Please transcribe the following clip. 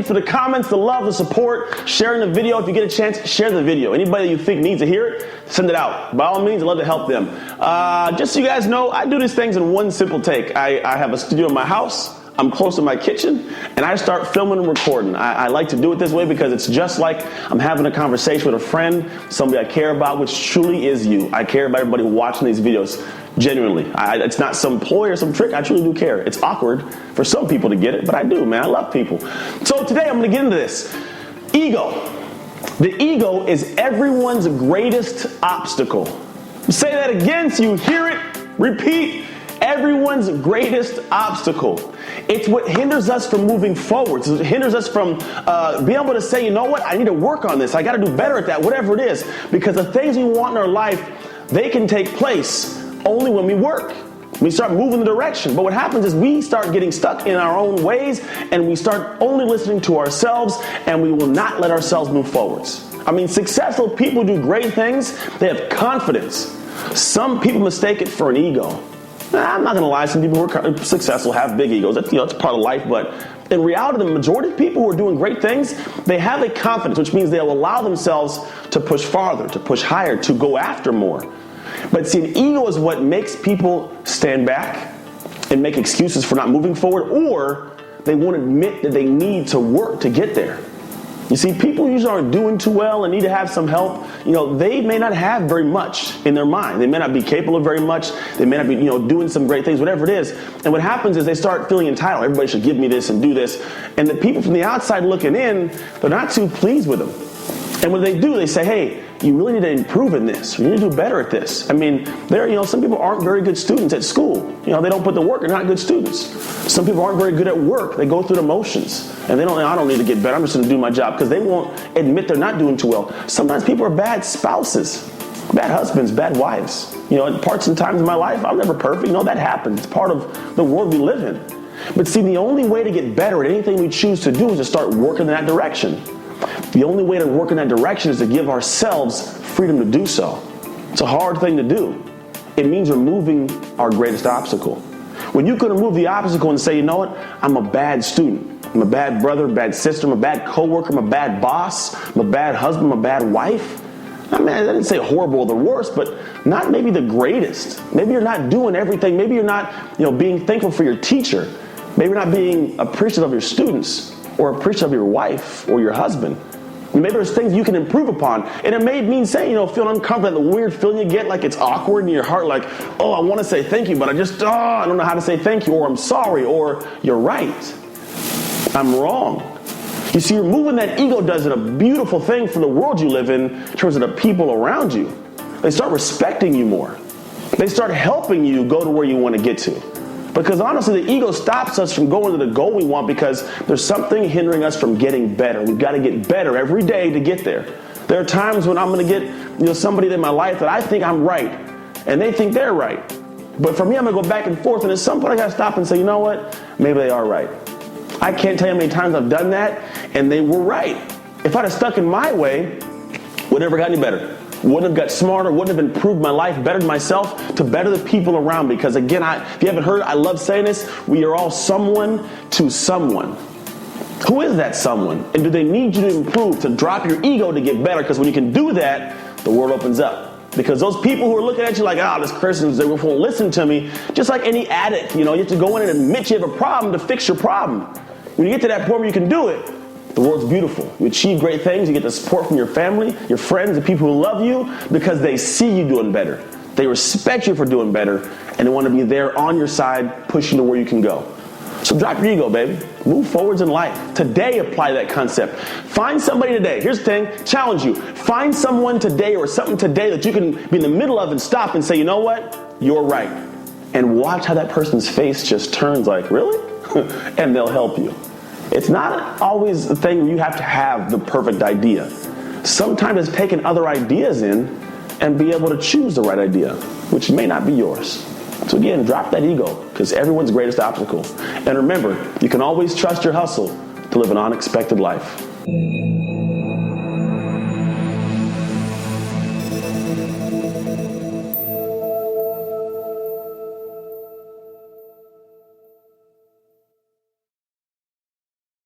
for the comments, the love, the support, sharing the video. If you get a chance, share the video. Anybody you think needs to hear it, send it out. By all means, I'd love to help them. Just so you guys know, I do these things in one simple take. I have a studio in my house. I'm close to my kitchen, and I start filming and recording. I like to do it this way because it's just like I'm having a conversation with a friend, somebody I care about, which truly is you. I care about everybody watching these videos, genuinely. It's not some ploy or some trick. I truly do care. It's awkward for some people to get it, but I do, man. I love people. So today I'm going to get into this. Ego. The ego is everyone's greatest obstacle. Say that again so you hear it. Repeat. Everyone's greatest obstacle. It's what hinders us from moving forward. It hinders us from being able to say, you know what, I need to work on this. I got to do better at that, whatever it is. Because the things we want in our life, they can take place only when we work. We start moving the direction. But what happens is we start getting stuck in our own ways, and we start only listening to ourselves, and we will not let ourselves move forwards. I mean, successful people do great things. They have confidence. Some people mistake it for an ego. I'm not going to lie, some people who are successful have big egos. That's, that's part of life. But in reality, the majority of people who are doing great things, they have a confidence, which means they'll allow themselves to push farther, to push higher, to go after more. But see, an ego is what makes people stand back and make excuses for not moving forward, or they won't admit that they need to work to get there. You see, people usually aren't doing too well and need to have some help. They may not have very much in their mind. They may not be capable of very much. They may not be, doing some great things, whatever it is. And what happens is they start feeling entitled. Everybody should give me this and do this. And the people from the outside looking in, they're not too pleased with them. And when they do, they say, hey, you really need to improve in this. You need to do better at this. I mean, some people aren't very good students at school. They don't put the work. They're not good students. Some people aren't very good at work. They go through the motions. And I don't need to get better. I'm just going to do my job, because they won't admit they're not doing too well. Sometimes people are bad spouses, bad husbands, bad wives. At parts and times in my life, I'm never perfect. That happens. It's part of the world we live in. But see, the only way to get better at anything we choose to do is to start working in that direction. The only way to work in that direction is to give ourselves freedom to do so. It's a hard thing to do. It means removing our greatest obstacle. When you can remove the obstacle and say, you know what, I'm a bad student. I'm a bad brother, bad sister, I'm a bad coworker, I'm a bad boss, I'm a bad husband, I'm a bad wife. I didn't say horrible or the worst, but not maybe the greatest. Maybe you're not doing everything. Maybe you're not, being thankful for your teacher. Maybe you're not being appreciative of your students, or appreciative of your wife or your husband. Maybe there's things you can improve upon. And it may mean saying, feeling uncomfortable, that weird feeling you get, like it's awkward in your heart, like, oh, I want to say thank you, but I don't know how to say thank you, or I'm sorry, or you're right. I'm wrong. You see, removing that ego does a beautiful thing for the world you live in terms of the people around you. They start respecting you more. They start helping you go to where you want to get to. Because honestly, the ego stops us from going to the goal we want, because there's something hindering us from getting better. We've got to get better every day to get there. There are times when I'm going to get somebody in my life that I think I'm right, and they think they're right. But for me, I'm going to go back and forth, and at some point I got to stop and say, you know what? Maybe they are right. I can't tell you how many times I've done that, and they were right. If I'd have stuck in my way, would never got any better. Wouldn't have got smarter, wouldn't have improved my life, bettered myself, to better the people around me. Because again, if you haven't heard, I love saying this, we are all someone to someone. Who is that someone? And do they need you to improve, to drop your ego to get better? Because when you can do that, the world opens up. Because those people who are looking at you like, this person, they won't listen to me, just like any addict, you have to go in and admit you have a problem to fix your problem. When you get to that point where you can do it, the world's beautiful. You achieve great things. You get the support from your family, your friends, the people who love you, because they see you doing better. They respect you for doing better, and they want to be there on your side, pushing to where you can go. So drop your ego, baby. Move forwards in life. Today, apply that concept. Find somebody today. Here's the thing. Challenge you. Find someone today or something today that you can be in the middle of and stop and say, you know what? You're right. And watch how that person's face just turns like, really? And they'll help you. It's not always the thing where you have to have the perfect idea. Sometimes it's taking other ideas in and be able to choose the right idea, which may not be yours. So again, drop that ego, because everyone's greatest obstacle. And remember, you can always trust your hustle to live an unexpected life.